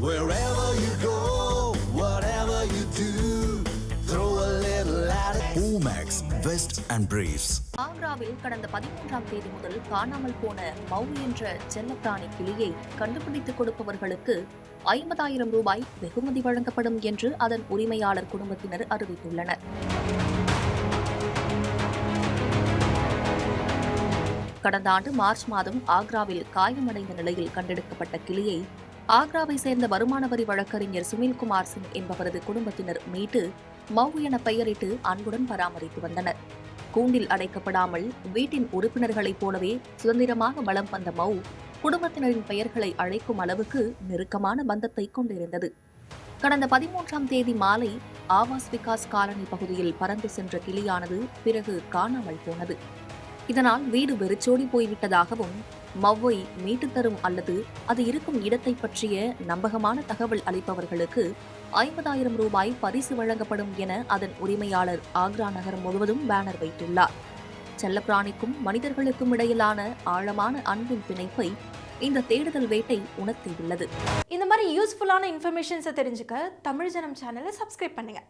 Wherever you go, whatever you do, throw a little at it. Omax, Vest and Briefs. ஆக்ராவில் கடந்த 13ஆம் தேதி முதல் காணாமல் போன மவு என்ற செல்லப்பிராணி கிளியை கண்டுபிடித்துக் கொடுப்பவர்களுக்கு 50,000 ரூபாய் வெகுமதி வழங்கப்படும் என்று அதன் உரிமையாளர் குடும்பத்தினர் அறிவித்துள்ளனர். கடந்த ஆண்டு மார்ச் மாதம் ஆக்ராவில் காயமடைந்த நிலையில் கண்டெடுக்கப்பட்ட கிளியை ஆக்ராவை சேர்ந்த வருமான வரி வழக்கறிஞர் சுனில்குமார் சிங் என்பவரது குடும்பத்தினர் மீட்டு மவு என பெயரிட்டு அன்புடன் பராமரித்து வந்தனர். கூண்டில் அடைக்கப்படாமல் வீட்டின் உறுப்பினர்களைப் போலவே சுதந்திரமாக வலம் வந்த மவு குடும்பத்தினரின் பெயர்களை அழைக்கும் அளவுக்கு நெருக்கமான பந்தத்தை கொண்டிருந்தது. கடந்த 13ஆம் தேதி மாலை ஆவாஸ் விகாஸ் காலனி பகுதியில் பறந்து சென்ற கிளியானது பிறகு காணாமல் போனது. இதனால் வீடு வெறிச்சோடி போய்விட்டதாகவும் மவ்வை மீட்டுத் தரும் அல்லது அது இருக்கும் இடத்தை பற்றிய நம்பகமான தகவல் அளிப்பவர்களுக்கு 50,000 ரூபாய் பரிசு வழங்கப்படும் என அதன் உரிமையாளர் ஆக்ரா நகரம் முழுவதும் பேனர் வைத்துள்ளார். செல்லப்பிராணிக்கும் மனிதர்களுக்கும் இடையிலான ஆழமான அன்பின் பிணைப்பை இந்த தேடுதல் வேட்டை உணர்த்தியுள்ளது. இந்த மாதிரி யூஸ்ஃபுல்லான இன்ஃபர்மேஷன்ஸை தெரிஞ்சுக்க தமிழ் ஜனம் சேனலை சப்ஸ்கிரைப் பண்ணுங்க.